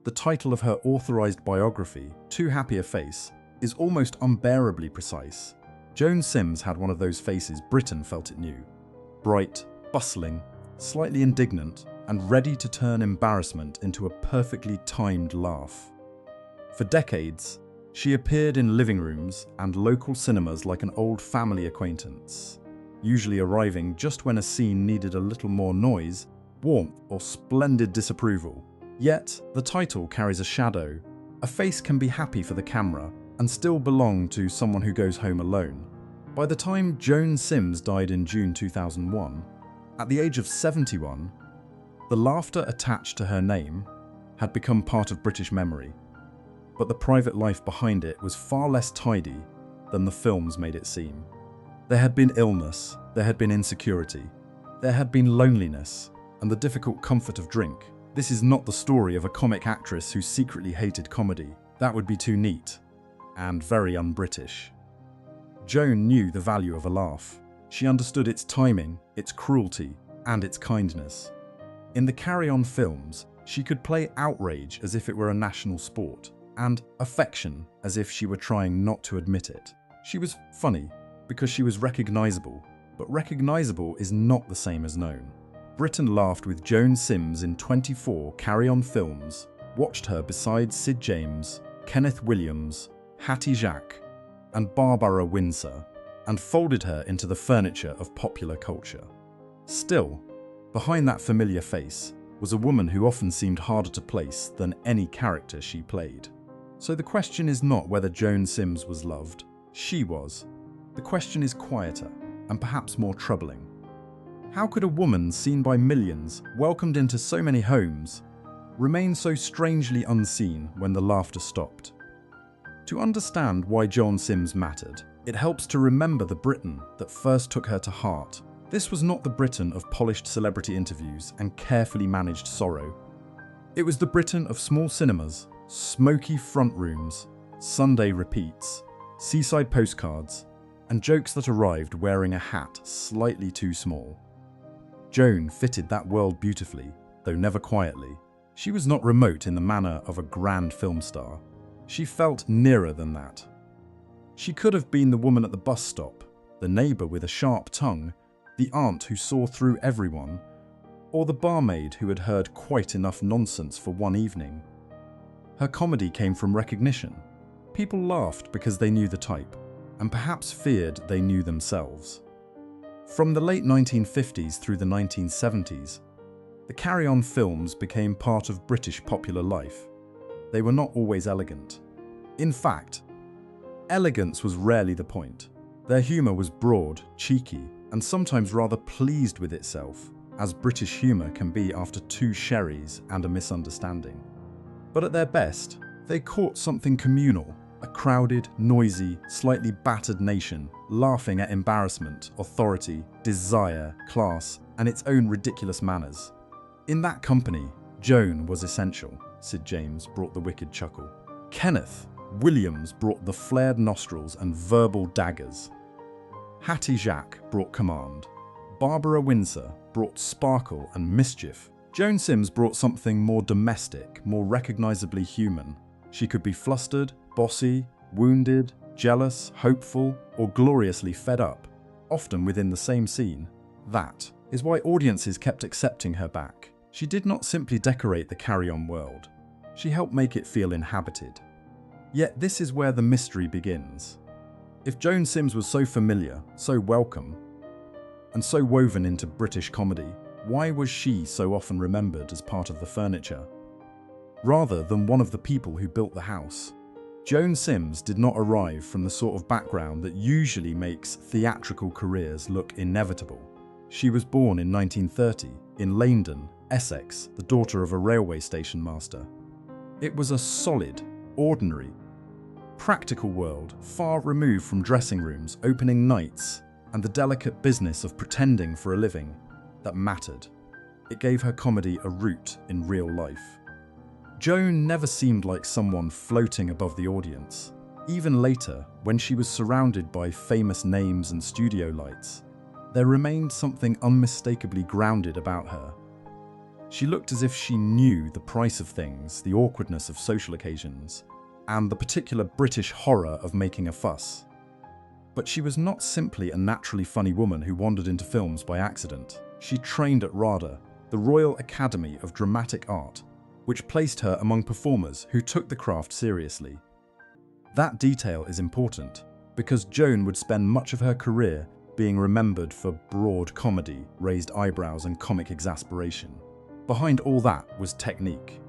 The title of her authorized biography, Too Happy a Face, is almost unbearably precise. Joan Sims had one of those faces Britain felt it knew. Bright, bustling, slightly indignant, and ready to turn embarrassment into a perfectly timed laugh. For decades, she appeared in living rooms and local cinemas like an old family acquaintance, usually arriving just when a scene needed a little more noise, warmth, or splendid disapproval. Yet, the title carries a shadow. A face can be happy for the camera and still belong to someone who goes home alone. By the time Joan Sims died in June 2001, at the age of 71, the laughter attached to her name had become part of British memory. But the private life behind it was far less tidy than the films made it seem. There had been illness, there had been insecurity, there had been loneliness, and the difficult comfort of drink. This is not the story of a comic actress who secretly hated comedy. That would be too neat, and very un-British. Joan knew the value of a laugh. She understood its timing, its cruelty, and its kindness. In the Carry On films, she could play outrage as if it were a national sport, and affection as if she were trying not to admit it. She was funny because she was recognizable, but recognizable is not the same as known. Britain laughed with Joan Sims in 24 Carry On films, watched her beside Sid James, Kenneth Williams, Hattie Jacques, and Barbara Windsor, and folded her into the furniture of popular culture. Still, behind that familiar face was a woman who often seemed harder to place than any character she played. So the question is not whether Joan Sims was loved. She was. The question is quieter, and perhaps more troubling. How could a woman seen by millions, welcomed into so many homes, remain so strangely unseen when the laughter stopped? To understand why Joan Sims mattered, it helps to remember the Britain that first took her to heart. This was not the Britain of polished celebrity interviews and carefully managed sorrow. It was the Britain of small cinemas, smoky front rooms, Sunday repeats, seaside postcards, and jokes that arrived wearing a hat slightly too small. Joan fitted that world beautifully, though never quietly. She was not remote in the manner of a grand film star. She felt nearer than that. She could have been the woman at the bus stop, the neighbour with a sharp tongue, the aunt who saw through everyone, or the barmaid who had heard quite enough nonsense for one evening. Her comedy came from recognition. People laughed because they knew the type, and perhaps feared they knew themselves. From the late 1950s through the 1970s, the Carry On films became part of British popular life. They were not always elegant. In fact, elegance was rarely the point. Their humour was broad, cheeky, and sometimes rather pleased with itself, as British humour can be after 2 sherries and a misunderstanding. But at their best, they caught something communal, a crowded, noisy, slightly battered nation, laughing at embarrassment, authority, desire, class, and its own ridiculous manners. In that company, Joan was essential. Sid James brought the wicked chuckle. Kenneth Williams brought the flared nostrils and verbal daggers. Hattie Jacques brought command. Barbara Windsor brought sparkle and mischief. Joan Sims brought something more domestic, more recognizably human. She could be flustered, bossy, wounded, jealous, hopeful, or gloriously fed up, often within the same scene. That is why audiences kept accepting her back. She did not simply decorate the Carry On world. She helped make it feel inhabited. Yet this is where the mystery begins. If Joan Sims was so familiar, so welcome, and so woven into British comedy, why was she so often remembered as part of the furniture, rather than one of the people who built the house? Joan Sims did not arrive from the sort of background that usually makes theatrical careers look inevitable. She was born in 1930 in Leindon, Essex, the daughter of a railway station master. It was a solid, ordinary, practical world, far removed from dressing rooms, opening nights, and the delicate business of pretending for a living, that mattered. It gave her comedy a root in real life. Joan never seemed like someone floating above the audience. Even later, when she was surrounded by famous names and studio lights, there remained something unmistakably grounded about her. She looked as if she knew the price of things, the awkwardness of social occasions, and the particular British horror of making a fuss. But she was not simply a naturally funny woman who wandered into films by accident. She trained at RADA, the Royal Academy of Dramatic Art, which placed her among performers who took the craft seriously. That detail is important, because Joan would spend much of her career being remembered for broad comedy, raised eyebrows, and comic exasperation. Behind all that was technique.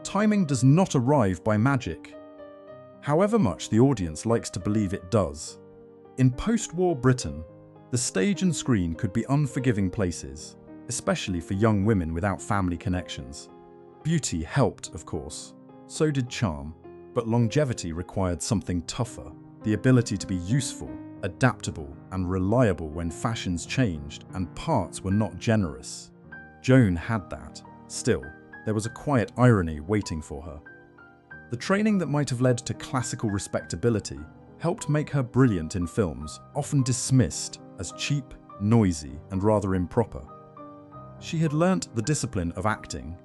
Timing does not arrive by magic, however much the audience likes to believe it does. In post-war Britain, the stage and screen could be unforgiving places, especially for young women without family connections. Beauty helped, of course. So did charm, but longevity required something tougher, the ability to be useful, adaptable, and reliable when fashions changed and parts were not generous. Joan had that. Still, there was a quiet irony waiting for her. The training that might have led to classical respectability helped make her brilliant in films, often dismissed as cheap, noisy, and rather improper. She had learnt the discipline of acting,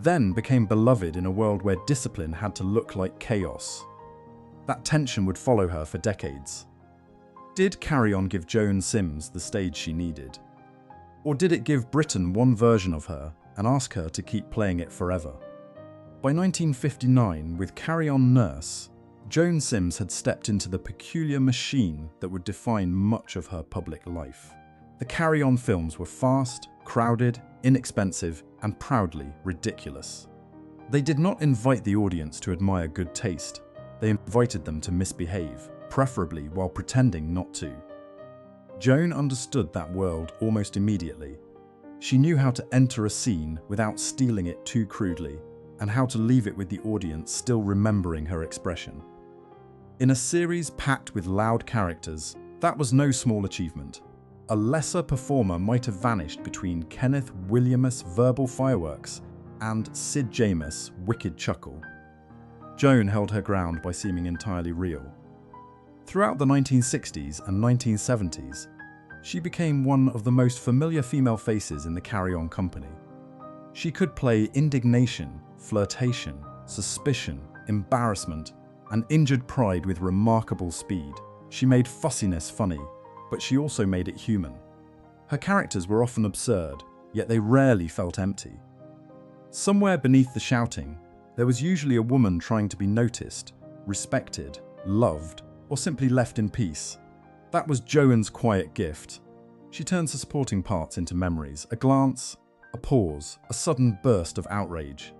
then became beloved in a world where discipline had to look like chaos. That tension would follow her for decades. Did Carry On give Joan Sims the stage she needed? Or did it give Britain one version of her and ask her to keep playing it forever? By 1959, with Carry On Nurse, Joan Sims had stepped into the peculiar machine that would define much of her public life. The Carry On films were fast, crowded, inexpensive, and proudly ridiculous. They did not invite the audience to admire good taste. They invited them to misbehave, preferably while pretending not to. Joan understood that world almost immediately. She knew how to enter a scene without stealing it too crudely, and how to leave it with the audience still remembering her expression. In a series packed with loud characters, that was no small achievement. A lesser performer might have vanished between Kenneth Williams' verbal fireworks and Sid James' wicked chuckle. Joan held her ground by seeming entirely real. Throughout the 1960s and 1970s, she became one of the most familiar female faces in the Carry On company. She could play indignation, flirtation, suspicion, embarrassment, and injured pride with remarkable speed. She made fussiness funny, but she also made it human. Her characters were often absurd, yet they rarely felt empty. Somewhere beneath the shouting, there was usually a woman trying to be noticed, respected, loved, or simply left in peace. That was Joan's quiet gift. She turns her supporting parts into memories, a glance, a pause, a sudden burst of outrage.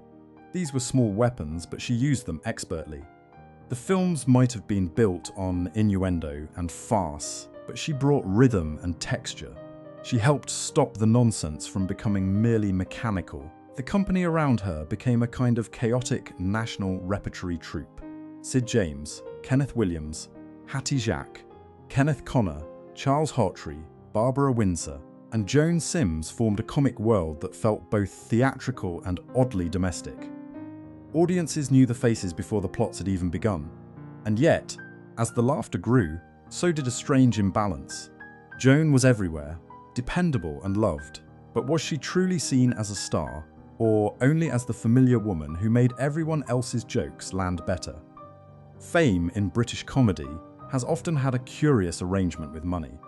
These were small weapons, but she used them expertly. The films might have been built on innuendo and farce, but she brought rhythm and texture. She helped stop the nonsense from becoming merely mechanical. The company around her became a kind of chaotic national repertory troupe. Sid James, Kenneth Williams, Hattie Jacques, Kenneth Connor, Charles Hawtrey, Barbara Windsor, and Joan Sims formed a comic world that felt both theatrical and oddly domestic. Audiences knew the faces before the plots had even begun. And yet, as the laughter grew, so did a strange imbalance. Joan was everywhere, dependable and loved, but was she truly seen as a star, or only as the familiar woman who made everyone else's jokes land better? Fame in British comedy has often had a curious arrangement with money.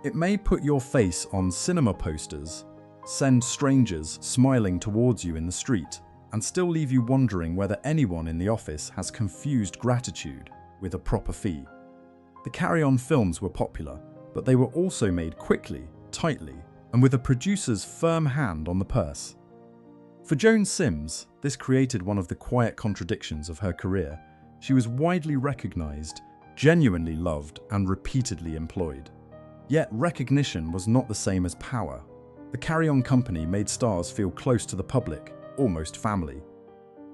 It may put your face on cinema posters, send strangers smiling towards you in the street, and still leave you wondering whether anyone in the office has confused gratitude with a proper fee. The Carry On films were popular, but they were also made quickly, tightly, and with a producer's firm hand on the purse. For Joan Sims, this created one of the quiet contradictions of her career. She was widely recognised, genuinely loved, and repeatedly employed. Yet recognition was not the same as power. The Carry On company made stars feel close to the public, almost family.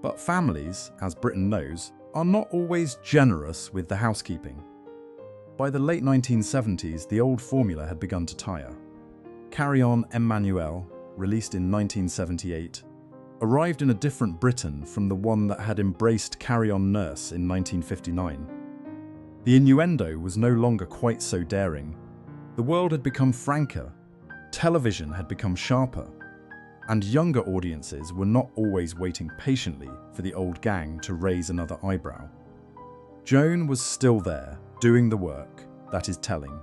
But families, as Britain knows, are not always generous with the housekeeping. By the late 1970s, the old formula had begun to tire. Carry On Emmanuel, released in 1978, arrived in a different Britain from the one that had embraced Carry On Nurse in 1959. The innuendo was no longer quite so daring. The world had become franker. Television had become sharper. and younger audiences were not always waiting patiently for the old gang to raise another eyebrow. Joan was still there, doing the work, that is telling.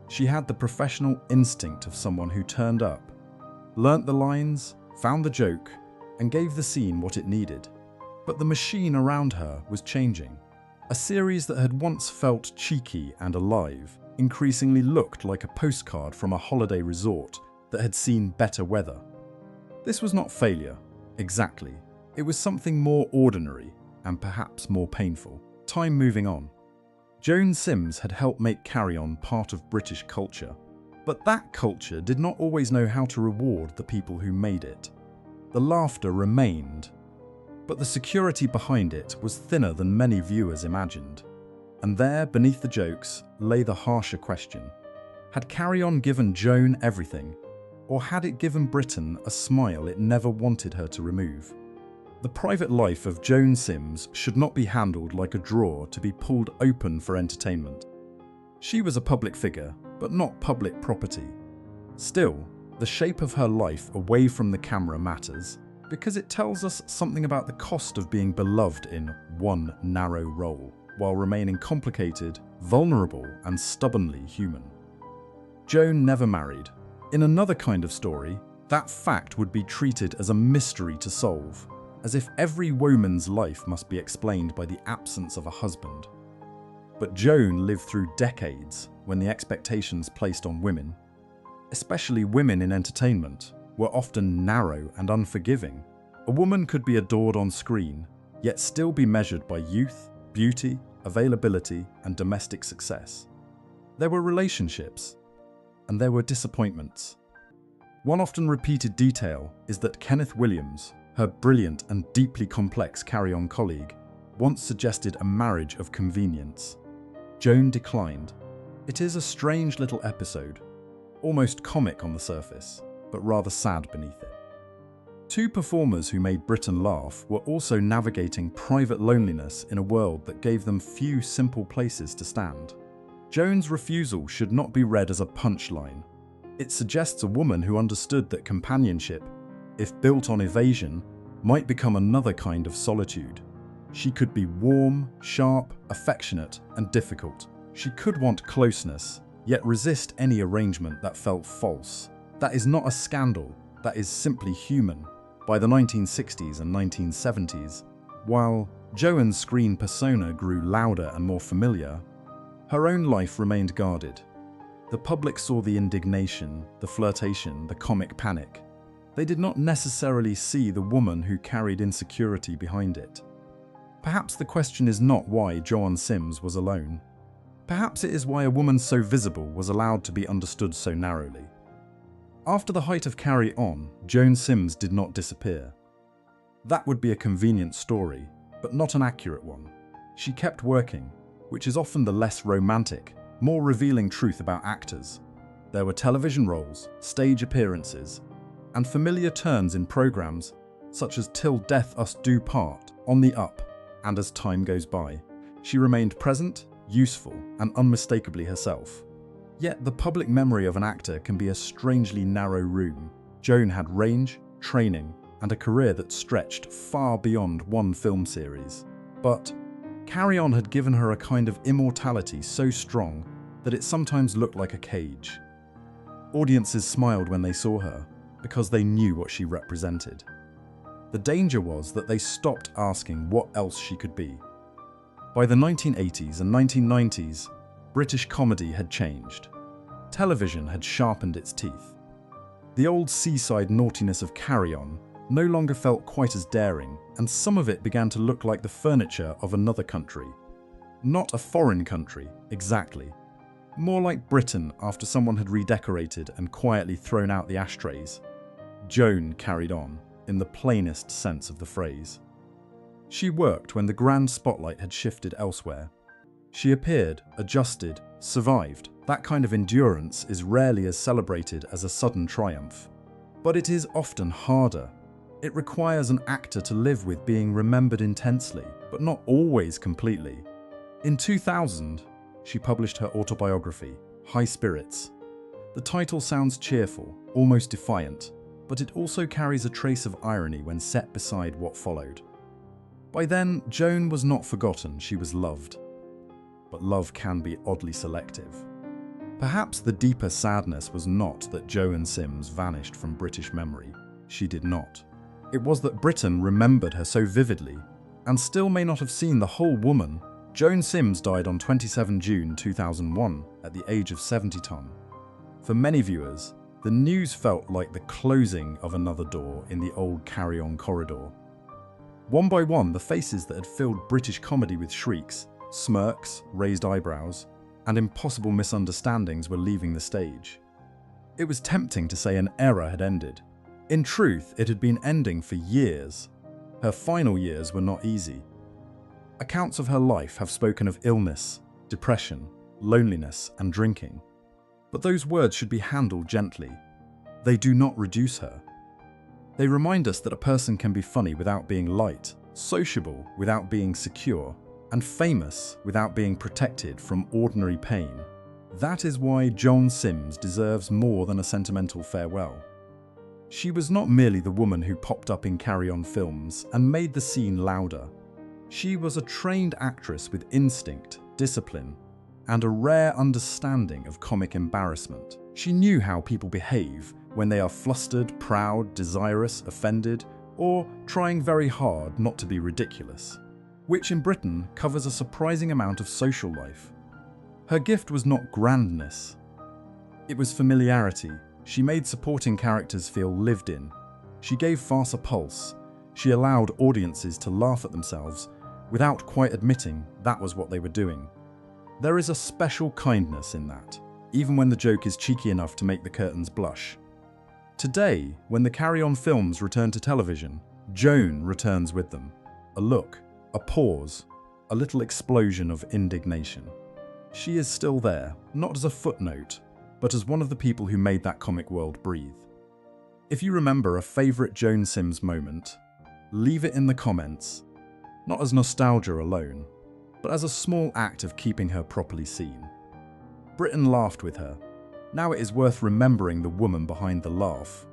She had the professional instinct of someone who turned up, learnt the lines, found the joke, and gave the scene what it needed. But the machine around her was changing. A series that had once felt cheeky and alive increasingly looked like a postcard from a holiday resort that had seen better weather. This was not failure, exactly. It was something more ordinary and perhaps more painful. Time moving on. Joan Sims had helped make Carry On part of British culture, but that culture did not always know how to reward the people who made it. The laughter remained, but the security behind it was thinner than many viewers imagined. And there, beneath the jokes, lay the harsher question. Had Carry On given Joan everything, or had it given Britain a smile it never wanted her to remove? The private life of Joan Sims should not be handled like a drawer to be pulled open for entertainment. She was a public figure, but not public property. Still, the shape of her life away from the camera matters, because it tells us something about the cost of being beloved in one narrow role, while remaining complicated, vulnerable, and stubbornly human. Joan never married. In another kind of story, that fact would be treated as a mystery to solve, as if every woman's life must be explained by the absence of a husband. But Joan lived through decades when the expectations placed on women, especially women in entertainment, were often narrow and unforgiving. A woman could be adored on screen, yet still be measured by youth, beauty, availability, and domestic success. There were relationships, and there were disappointments. One often repeated detail is that Kenneth Williams, her brilliant and deeply complex Carry On colleague, once suggested a marriage of convenience. Joan declined. It is a strange little episode, almost comic on the surface, but rather sad beneath it. Two performers who made Britain laugh were also navigating private loneliness in a world that gave them few simple places to stand. Joan's refusal should not be read as a punchline. It suggests a woman who understood that companionship, if built on evasion, might become another kind of solitude. She could be warm, sharp, affectionate, and difficult. She could want closeness, yet resist any arrangement that felt false. That is not a scandal, that is simply human. By the 1960s and 1970s, while Joan's screen persona grew louder and more familiar, her own life remained guarded. The public saw the indignation, the flirtation, the comic panic. They did not necessarily see the woman who carried insecurity behind it. Perhaps the question is not why Joan Sims was alone. Perhaps it is why a woman so visible was allowed to be understood so narrowly. After the height of Carry On, Joan Sims did not disappear. That would be a convenient story, but not an accurate one. She kept working, which is often the less romantic, more revealing truth about actors. There were television roles, stage appearances, and familiar turns in programs such as Till Death Us Do Part, On the Up, and As Time Goes By. She remained present, useful, and unmistakably herself. Yet the public memory of an actor can be a strangely narrow room. Joan had range, training, and a career that stretched far beyond one film series. But Carry On had given her a kind of immortality so strong that it sometimes looked like a cage. Audiences smiled when they saw her, because they knew what she represented. The danger was that they stopped asking what else she could be. By the 1980s and 1990s, British comedy had changed. Television had sharpened its teeth. The old seaside naughtiness of Carry On no longer felt quite as daring, and some of it began to look like the furniture of another country. Not a foreign country, exactly. More like Britain after someone had redecorated and quietly thrown out the ashtrays. Joan carried on, in the plainest sense of the phrase. She worked when the grand spotlight had shifted elsewhere. She appeared, adjusted, survived. That kind of endurance is rarely as celebrated as a sudden triumph. But it is often harder. It requires an actor to live with being remembered intensely, but not always completely. In 2000, she published her autobiography, High Spirits. The title sounds cheerful, almost defiant, but it also carries a trace of irony when set beside what followed. By then, Joan was not forgotten, she was loved. But love can be oddly selective. Perhaps the deeper sadness was not that Joan Sims vanished from British memory. She did not. It was that Britain remembered her so vividly, and still may not have seen the whole woman. Joan Sims died on 27 June 2001 at the age of 70. For many viewers, the news felt like the closing of another door in the old carry-on corridor. One by one, the faces that had filled British comedy with shrieks, smirks, raised eyebrows, and impossible misunderstandings were leaving the stage. It was tempting to say an era had ended. In truth, it had been ending for years. Her final years were not easy. Accounts of her life have spoken of illness, depression, loneliness, and drinking. But those words should be handled gently. They do not reduce her. They remind us that a person can be funny without being light, sociable without being secure, and famous without being protected from ordinary pain. That is why Joan Sims deserves more than a sentimental farewell. She was not merely the woman who popped up in carry-on films and made the scene louder. She was a trained actress with instinct, discipline, and a rare understanding of comic embarrassment. She knew how people behave when they are flustered, proud, desirous, offended, or trying very hard not to be ridiculous, which in Britain covers a surprising amount of social life. Her gift was not grandness. It was familiarity. She made supporting characters feel lived in. She gave farce a pulse. She allowed audiences to laugh at themselves without quite admitting that was what they were doing. There is a special kindness in that, even when the joke is cheeky enough to make the curtains blush. Today, when the carry-on films return to television, Joan returns with them. A look, a pause, a little explosion of indignation. She is still there, not as a footnote, but as one of the people who made that comic world breathe. If you remember a favourite Joan Sims moment, leave it in the comments, not as nostalgia alone, but as a small act of keeping her properly seen. Britain laughed with her. Now it is worth remembering the woman behind the laugh.